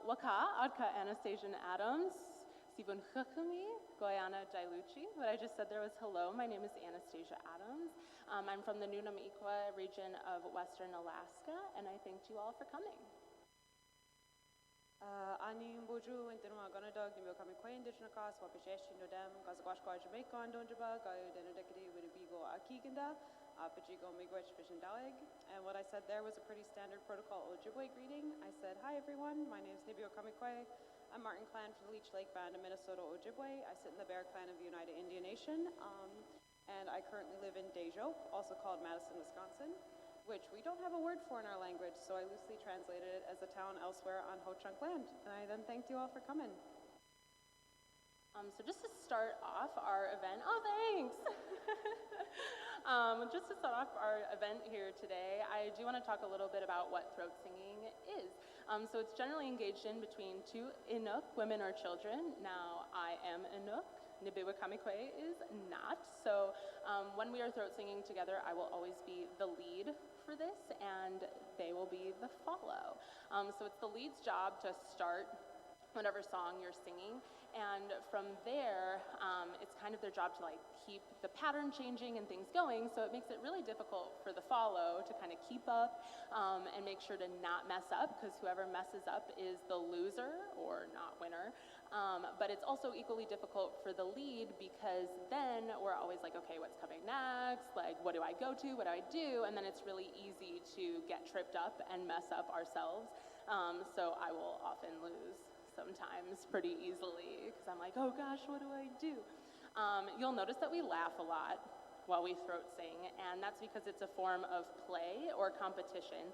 Waka, Adka Anastasia Adams, Sibun Khukumi, Goyana Dailuchi. What I just said there was hello, my name is Anastasia Adams. I'm from the Nunam-Ikwa region of Western Alaska, and I thanked you all for coming. Ani mboju entenwa ganadog nimbo kami kwa indigenous kas wapijeshi no dem gazwashkwa Jamaica ndonjaba gayu denodekidi with a bigo akiganda apijigo migwech fishindalig. And what I said there was a pretty standard protocol Ojibwe greeting. I said, hi everyone, my name is Nibio Kamikwe. I'm Martin Clan from the Leech Lake Band of Minnesota Ojibwe. I sit in the Bear Clan of the United Indian Nation. And I currently live in Dejo, also called Madison, Wisconsin, which we don't have a word for in our language, so I loosely translated it as a town elsewhere on Ho-Chunk land. And I then thanked you all for coming. So just to start off our event, thanks! Just to start off our event here today, I do want to talk a little bit about what throat singing is. So it's generally engaged in between two Inuk, women or children. Now, I am Inuk. Nibiwa Kamikwe is not. So when we are throat singing together, I will always be the lead for this, and they will be the follow. So it's the lead's job to start whatever song you're singing, and from there, it's kind of their job to like keep the pattern changing and things going, so it makes it really difficult for the follow to kind of keep up and make sure to not mess up, because whoever messes up is the loser or not winner. But it's also equally difficult for the lead, because then we're always like, okay, what's coming next? Like, what do I go to? What do I do? And then it's really easy to get tripped up and mess up ourselves. So I will often lose sometimes pretty easily, because I'm like, oh gosh, what do I do? You'll notice that we laugh a lot while we throat sing, and that's because it's a form of play or competition,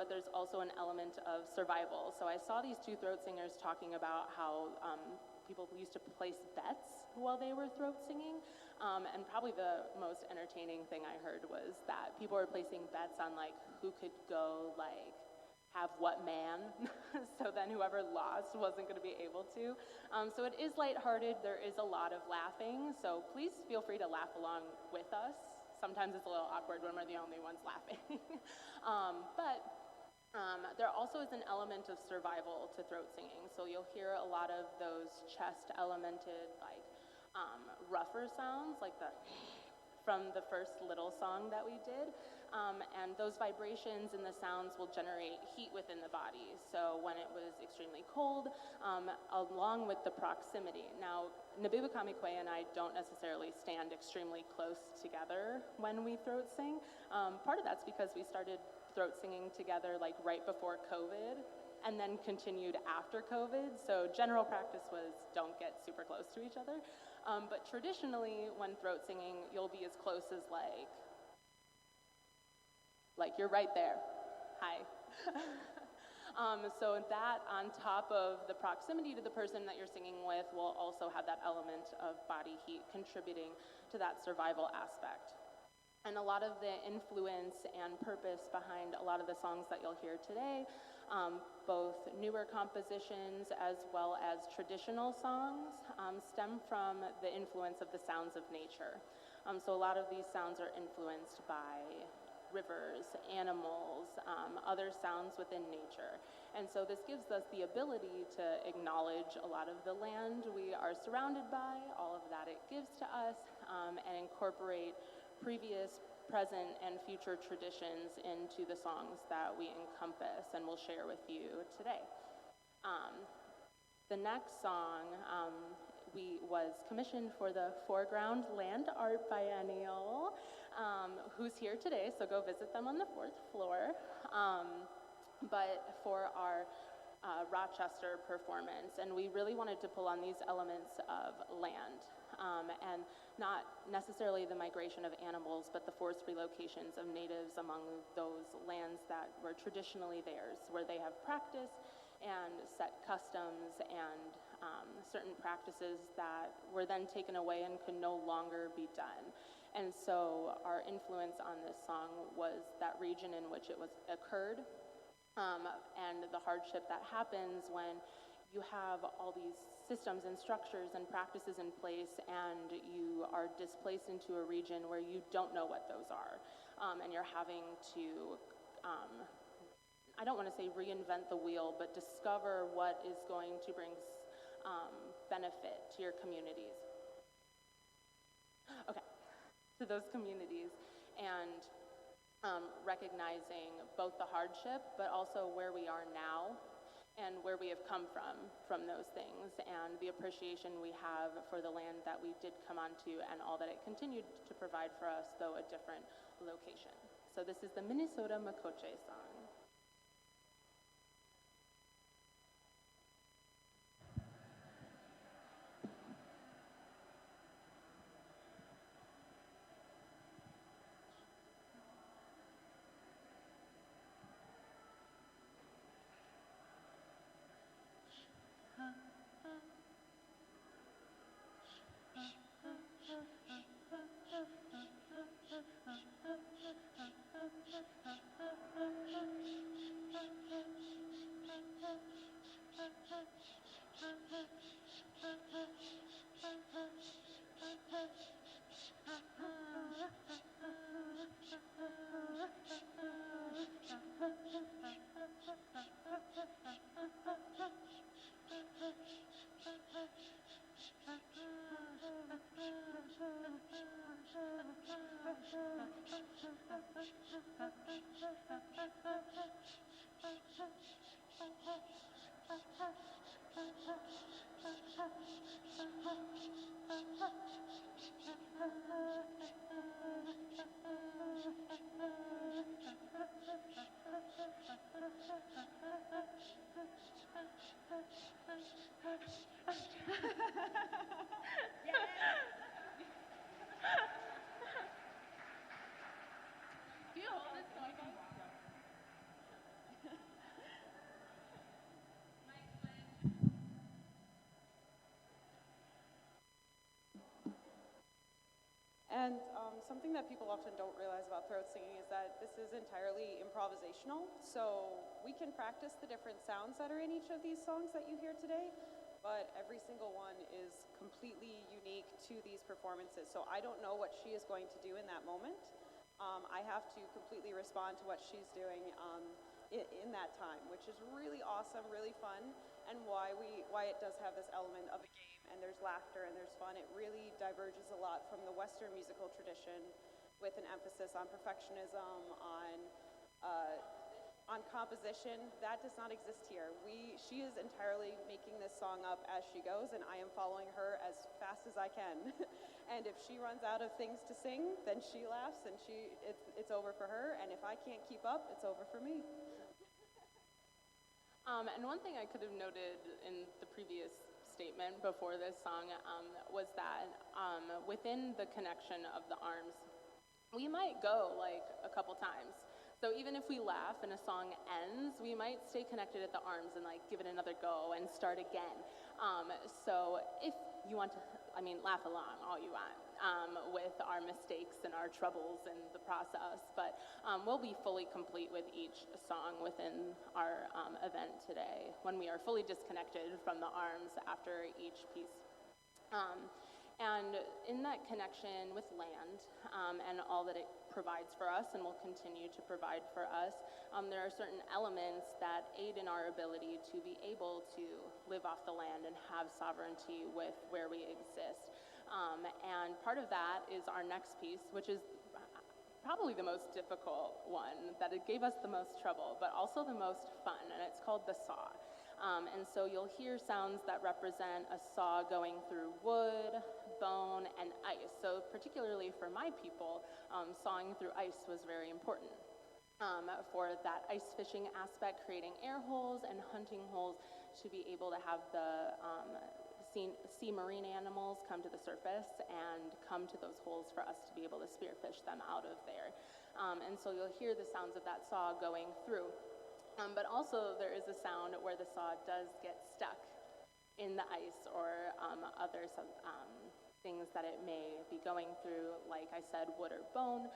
but there's also an element of survival. So I saw these two throat singers talking about how people used to place bets while they were throat singing, and probably the most entertaining thing I heard was that people were placing bets on like who could go like have what man, so then whoever lost wasn't going to be able to. So it is lighthearted, there is a lot of laughing, so please feel free to laugh along with us. Sometimes it's a little awkward when we're the only ones laughing. But there also is an element of survival to throat singing, so you'll hear a lot of those chest elemented, like rougher sounds, like the from the first little song that we did. And those vibrations and the sounds will generate heat within the body. So when it was extremely cold, along with the proximity. Now, Nibiwa Kamikwe and I don't necessarily stand extremely close together when we throat sing. Part of that's because we started throat singing together like right before COVID, and then continued after COVID. So general practice was don't get super close to each other. But traditionally, when throat singing, you'll be as close as like you're right there. Hi. So that on top of the proximity to the person that you're singing with will also have that element of body heat contributing to that survival aspect. And a lot of the influence and purpose behind a lot of the songs that you'll hear today, both newer compositions as well as traditional songs, stem from the influence of the sounds of nature. So a lot of these sounds are influenced by rivers, animals, other sounds within nature. And so this gives us the ability to acknowledge a lot of the land we are surrounded by, all of that it gives to us, and incorporate previous, present, and future traditions into the songs that we encompass and will share with you today. The next song was commissioned for the Foreground Land Art Biennial, who's here today, so go visit them on the 4th floor. But for our Rochester performance, and we really wanted to pull on these elements of land, and not necessarily the migration of animals, but the forced relocations of natives among those lands that were traditionally theirs, where they have practiced and set customs and certain practices that were then taken away and could no longer be done. And so our influence on this song was that region in which it was occurred, and the hardship that happens when you have all these systems and structures and practices in place and you are displaced into a region where you don't know what those are, and you're having to I don't want to say reinvent the wheel, but discover what is going to bring benefit to your communities. Okay, to those communities, and recognizing both the hardship, but also where we are now and where we have come from those things, and the appreciation we have for the land that we did come onto and all that it continued to provide for us, though a different location. So this is the Minnesota Makoche song. And something that people often don't realize about throat singing is that this is entirely improvisational. So we can practice the different sounds that are in each of these songs that you hear today, but every single one is completely unique to these performances. So I don't know what she is going to do in that moment. I have to completely respond to what she's doing in that time, which is really awesome, really fun, and why it does have this element of a game, and there's laughter and there's fun. It really diverges a lot from the Western musical tradition, with an emphasis on perfectionism, on composition. That does not exist here. She is entirely making this song up as she goes, and I am following her as fast as I can. And if she runs out of things to sing, then she laughs, and it's over for her. And if I can't keep up, it's over for me. And one thing I could have noted in the previous statement before this song was that within the connection of the arms, we might go like a couple times. So even if we laugh and a song ends, we might stay connected at the arms and like give it another go and start again. So if you want to, laugh along all you want with our mistakes and our troubles in the process, but we'll be fully complete with each song within our event today when we are fully disconnected from the arms after each piece. And in that connection with land and all that it provides for us and will continue to provide for us, there are certain elements that aid in our ability to be able to live off the land and have sovereignty with where we exist. And part of that is our next piece, which is probably the most difficult one, that it gave us the most trouble, but also the most fun, and it's called the saw. And so you'll hear sounds that represent a saw going through wood, bone, and ice. So particularly for my people, sawing through ice was very important. For that ice fishing aspect, creating air holes and hunting holes to be able to have the sea marine animals come to the surface and come to those holes for us to be able to spearfish them out of there. And so you'll hear the sounds of that saw going through. But also there is a sound where the saw does get stuck in the ice or other things that it may be going through, like I said, wood or bone.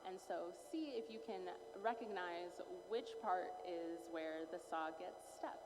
And so see if you can recognize which part is where the saw gets stuck.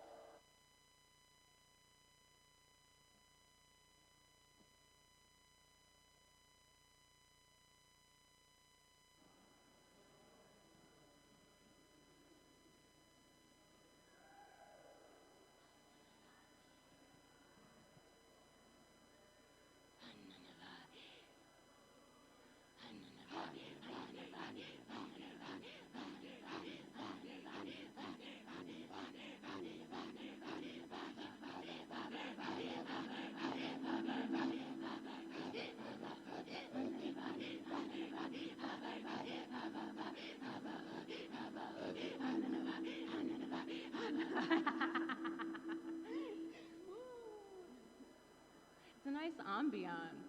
It's a nice ambiance.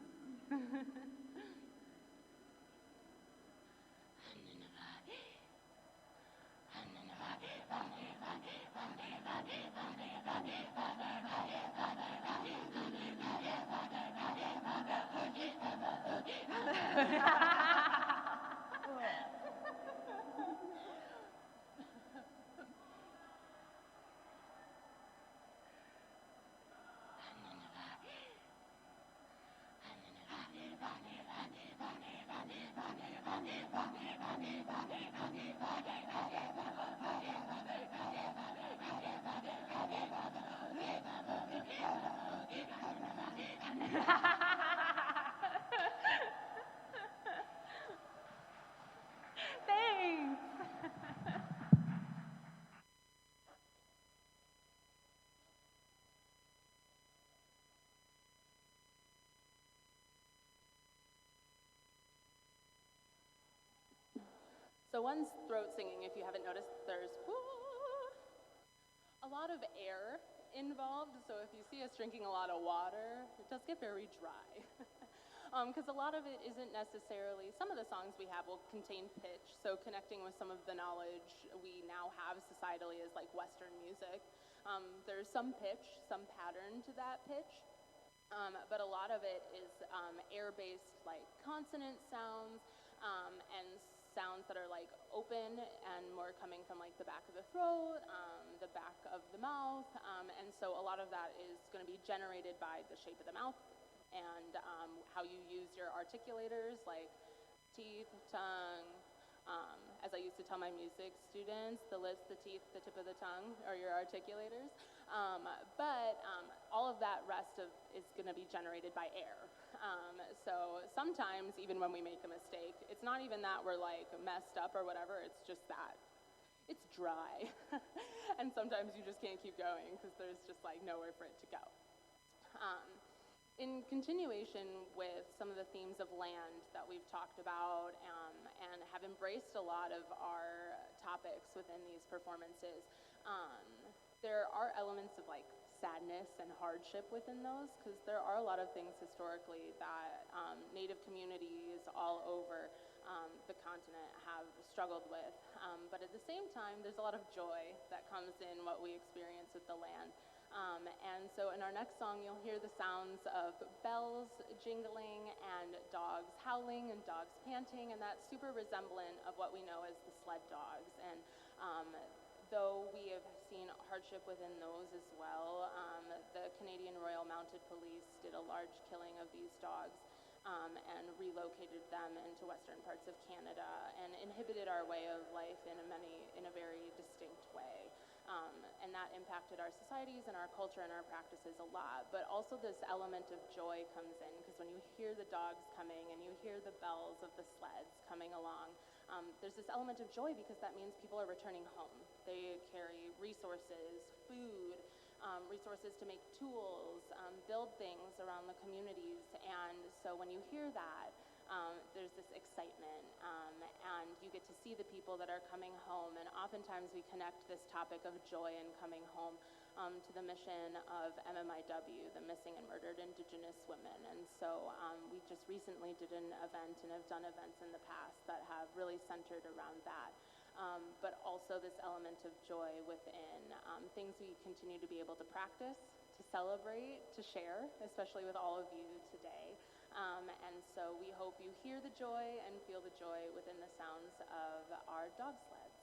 Thanks. So one's throat singing, if you haven't noticed, there's a lot of air involved. So if you see us drinking a lot of water, it does get very dry. Because a lot of it isn't necessarily, some of the songs we have will contain pitch, so connecting with some of the knowledge we now have societally as like Western music. There's some pitch, some pattern to that pitch, but a lot of it is air-based like consonant sounds and sounds that are like open and more coming from like the back of the throat, the back of the mouth, and so a lot of that is going to be generated by the shape of the mouth and how you use your articulators like teeth, tongue. As I used to tell my music students, the lips, the teeth, the tip of the tongue are your articulators. But all of that rest of is going to be generated by air. So sometimes, even when we make a mistake, it's not even that we're like messed up or whatever, it's just that it's dry. And sometimes you just can't keep going because there's just like nowhere for it to go. In continuation with some of the themes of land that we've talked about and have embraced a lot of our topics within these performances, there are elements of like sadness and hardship within those, because there are a lot of things historically that Native communities all over the continent have struggled with. But at the same time, there's a lot of joy that comes in what we experience with the land. And so in our next song, you'll hear the sounds of bells jingling and dogs howling and dogs panting, and that's super resemblant of what we know as the sled dogs. And though we have seen hardship within those as well, the Canadian Royal Mounted Police did a large killing of these dogs and relocated them into western parts of Canada and inhibited our way of life in a very distinct way. And that impacted our societies and our culture and our practices a lot. But also this element of joy comes in, because when you hear the dogs coming and you hear the bells of the sleds coming along, there's this element of joy because that means people are returning home. They carry resources, food, resources to make tools, build things around the communities. And so when you hear that, there's this excitement, and you get to see the people that are coming home. And oftentimes we connect this topic of joy and coming home to the mission of MdW, the Missing and Murdered Indigenous Women. And so we just recently did an event and have done events in the past that have really centered around that. But also this element of joy within things we continue to be able to practice, to celebrate, to share, especially with all of you today. And so we hope you hear the joy and feel the joy within the sounds of our dog sleds.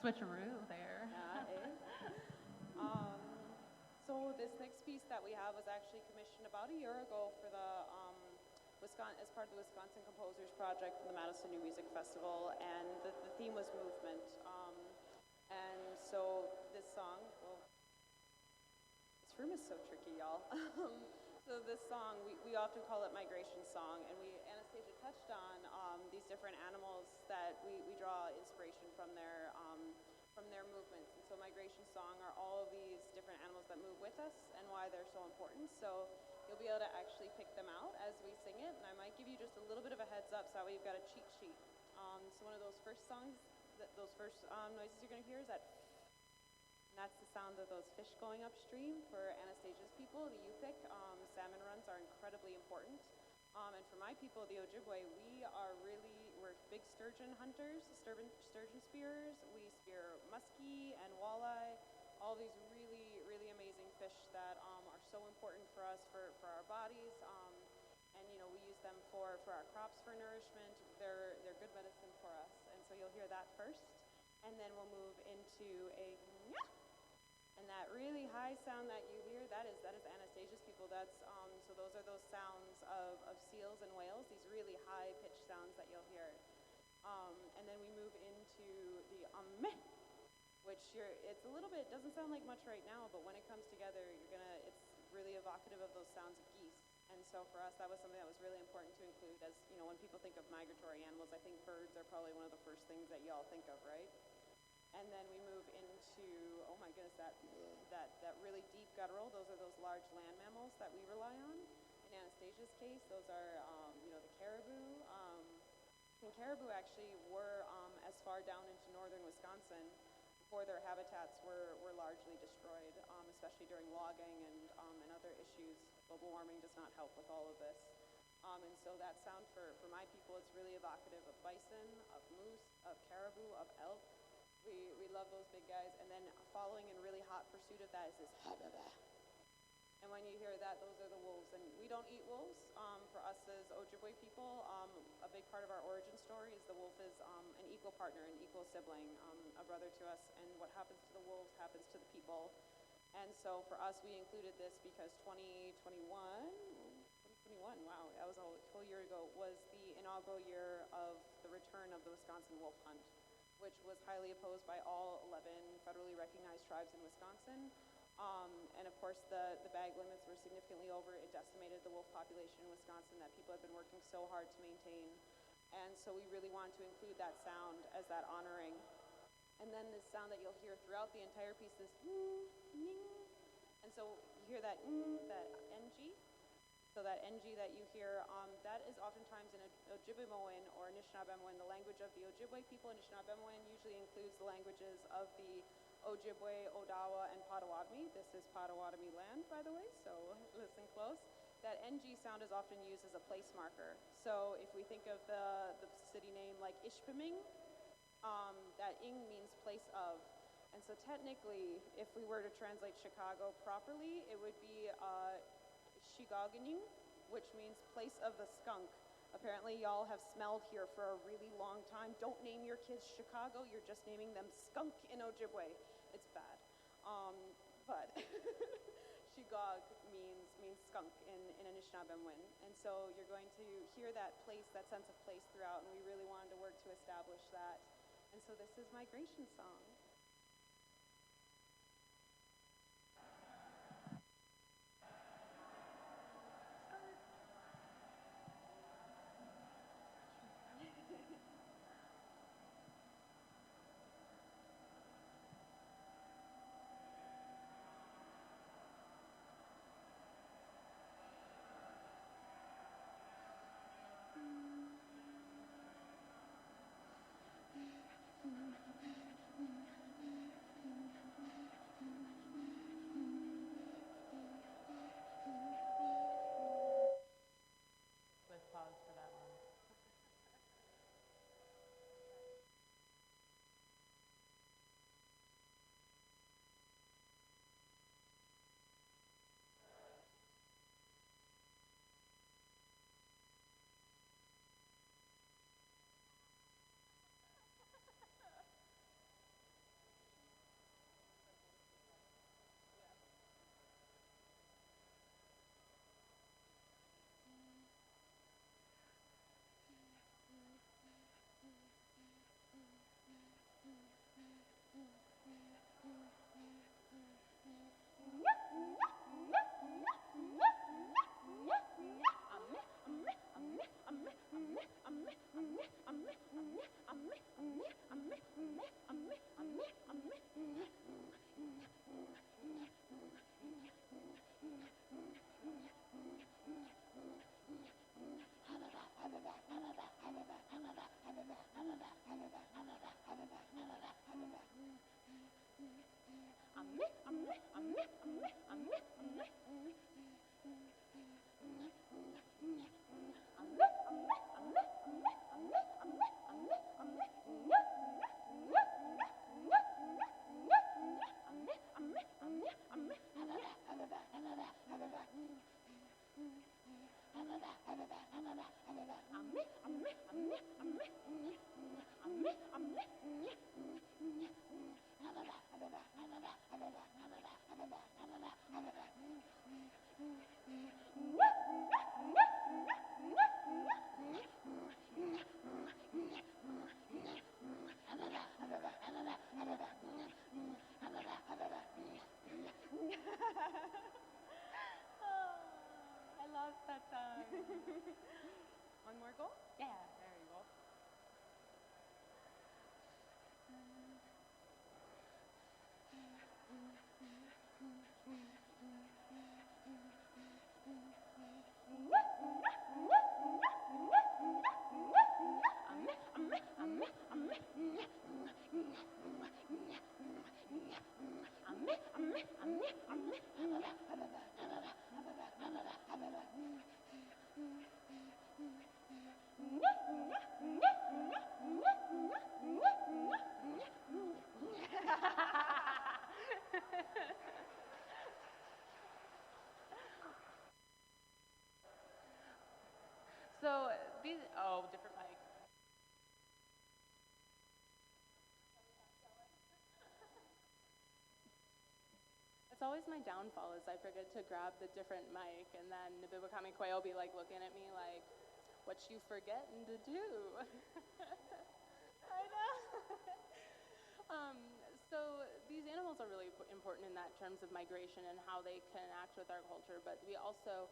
switcheroo there. So this next piece that we have was actually commissioned about a year ago for the as part of the Wisconsin Composers Project for the Madison New Music Festival, and the theme was movement. And so this song, well, this room is so tricky, y'all. So this song, we often call it migration song, and Anastasia touched on these different animals that we draw inspiration from their movements. And so migration song are all of these different animals that move with us and why they're so important. So you'll be able to actually pick them out as we sing it, and I might give you just a little bit of a heads up so that way you've got a cheat sheet. So one of those first songs, those first noises you're going to hear is that, and that's the sound of those fish going upstream for Anastasia's people, the Yupik. Salmon runs are incredibly important. And for my people, the Ojibwe, we're big sturgeon hunters, sturgeon spearers. We spear muskie and walleye, all these really, really amazing fish that are so important for us, for our bodies. And we use them for our crops for nourishment. They're good medicine for us. And so you'll hear that first. And then we'll move into a nya. And that really high sound that you hear, that is Anastasia's people. So those are those sounds of seals and whales, these really high-pitched sounds that you'll hear. And then we move into the Ambe, which it's a little bit, doesn't sound like much right now, but when it comes together, it's really evocative of those sounds of geese. And so for us, that was something that was really important to include as, when people think of migratory animals, I think birds are probably one of the first things that y'all think of, right? And then we move into, oh my goodness, that really deep guttural. Those are those large land mammals that we rely on. In Anastasia's case, those are, the caribou. And caribou actually were as far down into northern Wisconsin before their habitats were largely destroyed, especially during logging and other issues. Global warming does not help with all of this. And so that sound for my people, it's really evocative of bison, of moose, of caribou, of elk. We love those big guys. And then following in really hot pursuit of that is this hababa. And when you hear that, those are the wolves. And we don't eat wolves. For us as Ojibwe people, a big part of our origin story is the wolf is an equal partner, an equal sibling, a brother to us. And what happens to the wolves happens to the people. And so for us, we included this because 2021, wow, that was a whole year ago, was the inaugural year of the return of the Wisconsin wolf hunt, which was highly opposed by all 11 federally recognized tribes in Wisconsin. And of course, the bag limits were significantly over. It decimated the wolf population in Wisconsin that people have been working so hard to maintain. And so we really wanted to include that sound as that honoring. And then this sound that you'll hear throughout the entire piece, this and so you hear that that NG. So that NG that you hear, that is oftentimes in Ojibwe-Moan or Anishinaabe-Moan. The language of the Ojibwe people in Anishinaabe-Moan usually includes the languages of the Ojibwe, Odawa, and Potawatomi. This is Potawatomi land, by the way, so listen close. That NG sound is often used as a place marker. So if we think of the city name like Ishpeming, that ing means place of. And so technically, if we were to translate Chicago properly, it would be Shigaganu, which means place of the skunk. Apparently, y'all have smelled here for a really long time. Don't name your kids Chicago. You're just naming them skunk in Ojibwe. It's bad. But Shigag means skunk in Anishinaabe-Moan. And so you're going to hear that place, that sense of place throughout, and we really wanted to work to establish that. And so this is Migration Song. I lost that time. One more goal? Yeah. There you go. So these, oh, different mic. It's always my downfall is I forget to grab the different mic, and then Nabibakami Kwe will be like looking at me like, what you forgetting to do? I know. So these animals are really important in that terms of migration and how they connect with our culture, but we also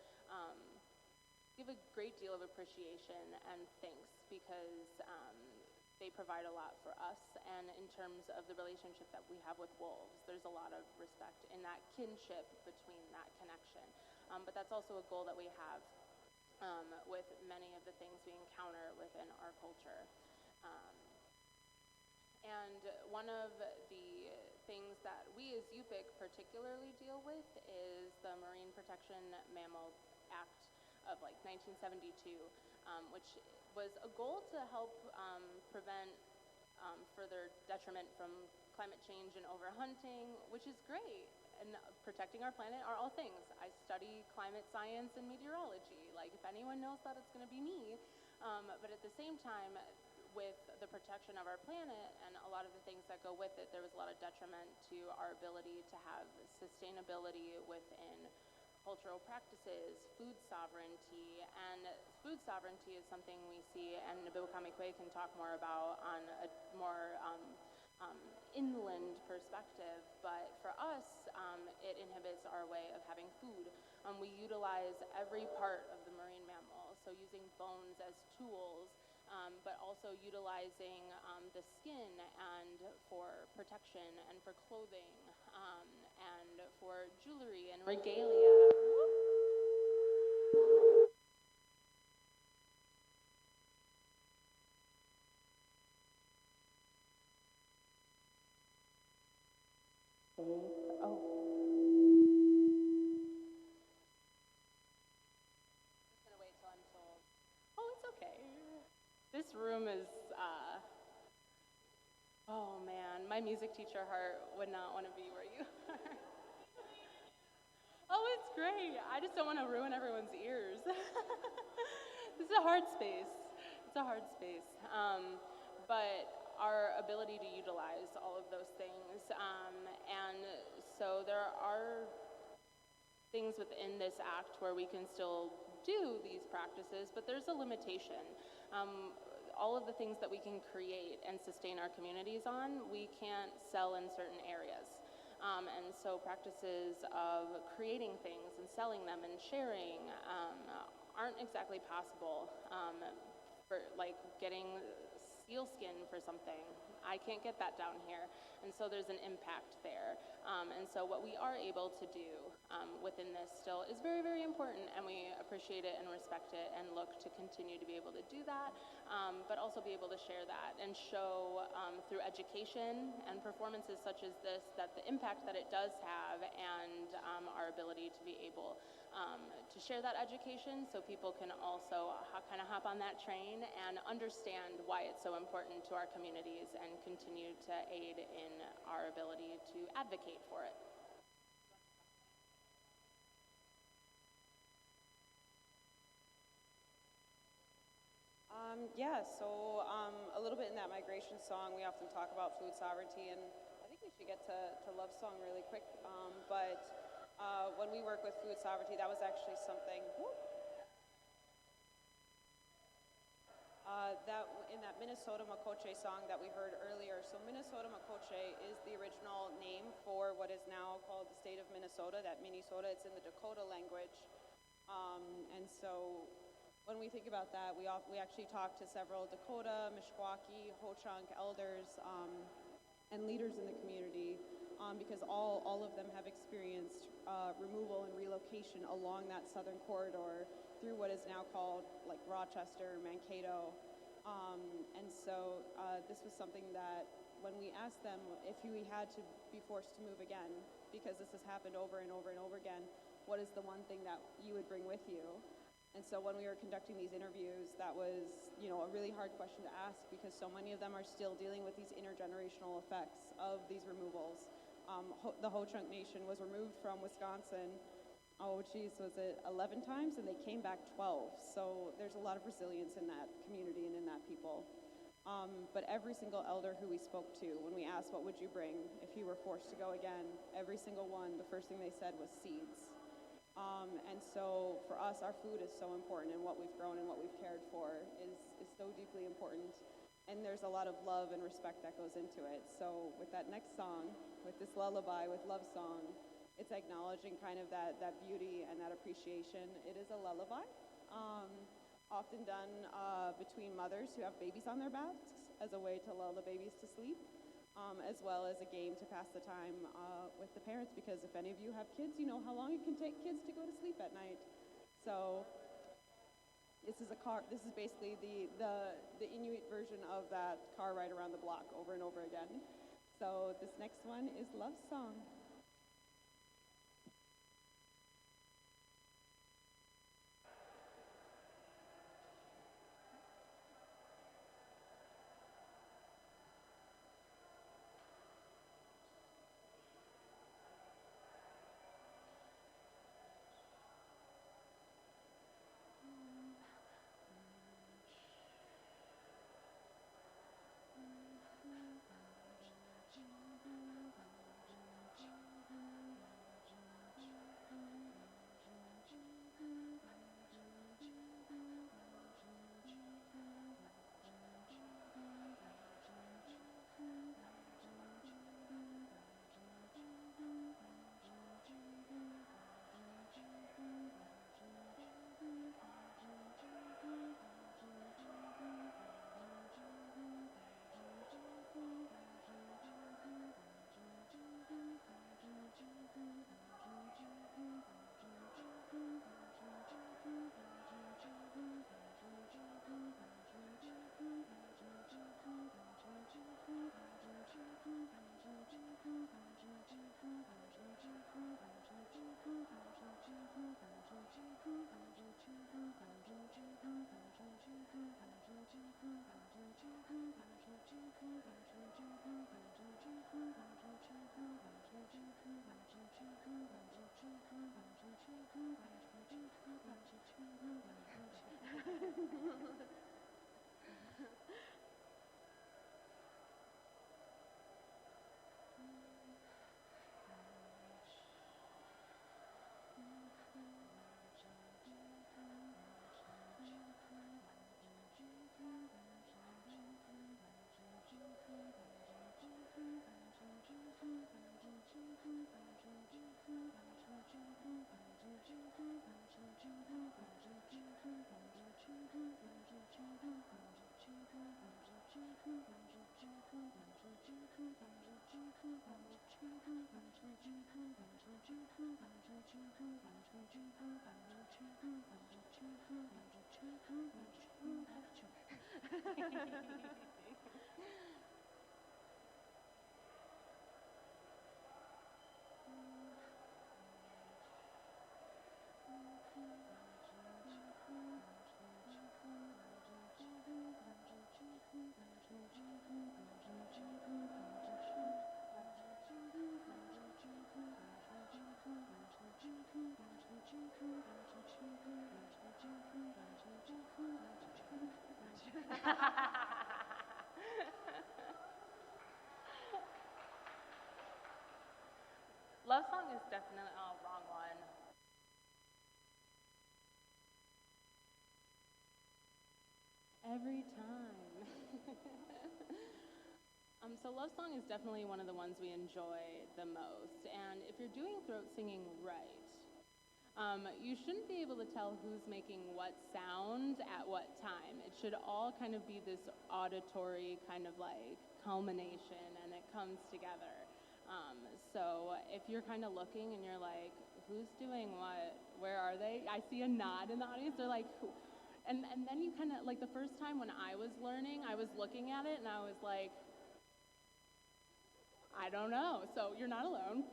give a great deal of appreciation and thanks because they provide a lot for us, and in terms of the relationship that we have with wolves, there's a lot of respect in that kinship between that connection. But that's also a goal that we have with many of the things we encounter within our culture. And one of the things that we as UPIC particularly deal with is the Marine Protection Mammal Act of like 1972, which was a goal to help prevent further detriment from climate change and overhunting, which is great. And protecting our planet are all things. I study climate science and meteorology. Like, if anyone knows that, it's going to be me. But at the same time, with the protection of our planet and a lot of the things that go with it, there was a lot of detriment to our ability to have sustainability within cultural practices, food sovereignty, and food sovereignty is something we see, and Nabibakami Kwe can talk more about on a more inland perspective, but for us, it inhibits our way of having food. We utilize every part of the marine mammal, so using bones as tools, but also utilizing the skin and for protection and for clothing and for jewelry and regalia. Oh. I'm just gonna wait till I'm told. Oh, it's okay. This room is, oh man, my music teacher heart would not want to be where you are. Oh, it's great. I just don't want to ruin everyone's ears. This is a hard space. It's a hard space. But our ability to utilize all of those things. And so there are things within this act where we can still do these practices, but there's a limitation. All of the things that we can create and sustain our communities on, we can't sell in certain areas. And so practices of creating things and selling them and sharing aren't exactly possible for like getting seal skin for something. I can't get that down here. And so there's an impact there. And so what we are able to do within this still is very, very important, and we appreciate it and respect it and look to continue to be able to do that, but also be able to share that and show through education and performances such as this that the impact that it does have, and our ability to be able to share that education so people can also kind of hop on that train and understand why it's so important to our communities and continue to aid in our ability to advocate for it. A little bit in that migration song, we often talk about food sovereignty, and I think we should get to Love Song really quick. When we work with food sovereignty, that was actually something in that Minnesota Makoche song that we heard earlier. So Minnesota Makoche is the original name for what is now called the state of Minnesota, that Minnesota. It's in the Dakota language. When we think about that, we actually talked to several Dakota, Meskwaki, Ho-Chunk elders and leaders in the community because all of them have experienced removal and relocation along that southern corridor through what is now called like Rochester, Mankato. This was something that when we asked them if we had to be forced to move again, because this has happened over and over and over again, what is the one thing that you would bring with you? And so when we were conducting these interviews, that was, a really hard question to ask because so many of them are still dealing with these intergenerational effects of these removals. The Ho-Chunk Nation was removed from Wisconsin, was it 11 times? And they came back 12. So there's a lot of resilience in that community and in that people. But every single elder who we spoke to, when we asked what would you bring if you were forced to go again, every single one, the first thing they said was seeds. And so for us, our food is so important, and what we've grown and what we've cared for is so deeply important. And there's a lot of love and respect that goes into it. So with that next song, with this lullaby, with Love Song, it's acknowledging kind of that beauty and that appreciation. It is a lullaby, often done between mothers who have babies on their backs as a way to lull the babies to sleep. As well as a game to pass the time with the parents, because if any of you have kids, you know how long it can take kids to go to sleep at night. So this is basically the Inuit version of that car ride around the block over and over again. So this next one is Love Song. Love song is definitely, oh, wrong one. Every time. So love song is definitely one of the ones we enjoy the most. And if you're doing throat singing right, you shouldn't be able to tell who's making what sound at what time. It should all kind of be this auditory kind of like culmination, and it comes together. So if you're kind of looking and you're like, who's doing what? Where are they? I see a nod in the audience. They're like, who? And then you kind of, like the first time when I was learning, I was looking at it and I was like, I don't know. So you're not alone.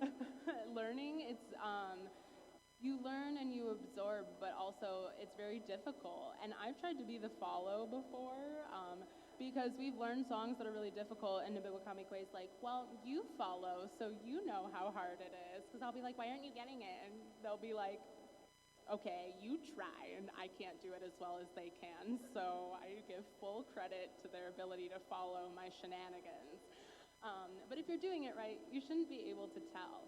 Learning, it's, you learn and you absorb, but also it's very difficult. And I've tried to be the follow before, because we've learned songs that are really difficult, and Nabibwakamikwé is like, well, you follow, so you know how hard it is. Because I'll be like, why aren't you getting it? And they'll be like, okay, you try, and I can't do it as well as they can. So I give full credit to their ability to follow my shenanigans. But if you're doing it right, you shouldn't be able to tell.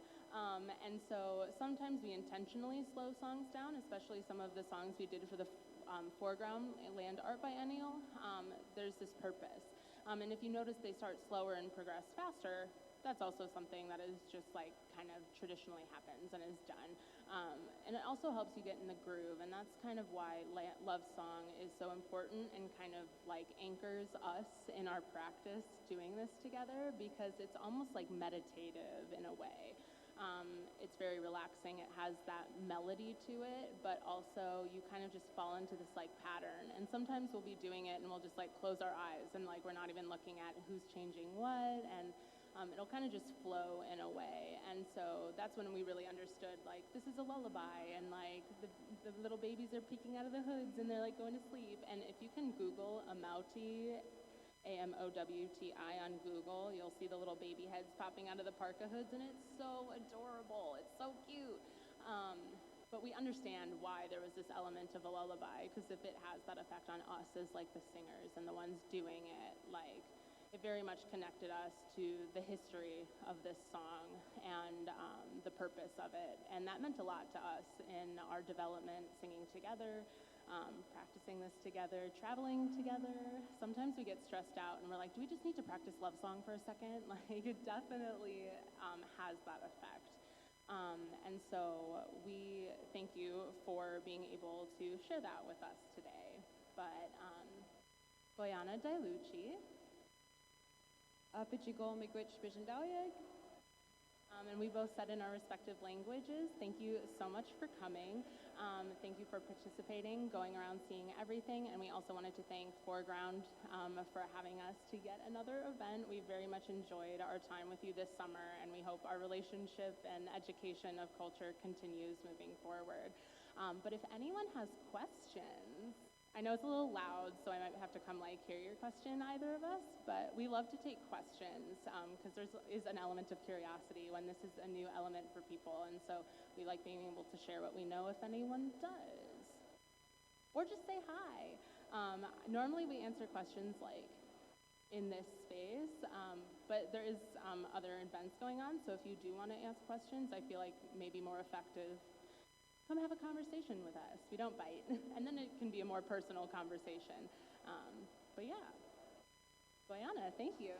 And so sometimes we intentionally slow songs down, especially some of the songs we did for the foreground land art biennial. There's this purpose. And if you notice they start slower and progress faster, that's also something that is just like kind of traditionally happens and is done. And it also helps you get in the groove, and that's kind of why love song is so important and kind of like anchors us in our practice doing this together, because it's almost like meditative in a way. It's very relaxing. It has that melody to it, but also you kind of just fall into this like pattern. And sometimes we'll be doing it and we'll just like close our eyes and like we're not even looking at who's changing what, and it'll kind of just flow in a way. And so that's when we really understood, like, this is a lullaby, and like the little babies are peeking out of the hoods and they're like going to sleep. And if you can Google Amouti, Amowti on Google, you'll see the little baby heads popping out of the parka hoods, and it's so adorable. It's so cute. But we understand why there was this element of a lullaby, because if it has that effect on us as like the singers and the ones doing it, like it very much connected us to the history of this song and the purpose of it. And that meant a lot to us in our development, singing together, practicing this together, traveling together. Sometimes we get stressed out and we're like, do we just need to practice love song for a second? Like, it definitely has that effect. And so we thank you for being able to share that with us today. But Boyana Dailucci. Pichigo Miigwech Bishandawag. And we both said in our respective languages, thank you so much for coming. Thank you for participating, going around seeing everything. And we also wanted to thank Foreground for having us to yet another event. We very much enjoyed our time with you this summer, and we hope our relationship and education of culture continues moving forward. But if anyone has questions, I know it's a little loud, so I might have to come like hear your question, either of us, but we love to take questions because there is an element of curiosity when this is a new element for people, and so we like being able to share what we know if anyone does. Or just say hi. Normally we answer questions like in this space, but there is other events going on, so if you do want to ask questions, I feel like maybe more effective, come have a conversation with us. We don't bite. And then it can be a more personal conversation. But yeah, Boyana, thank you.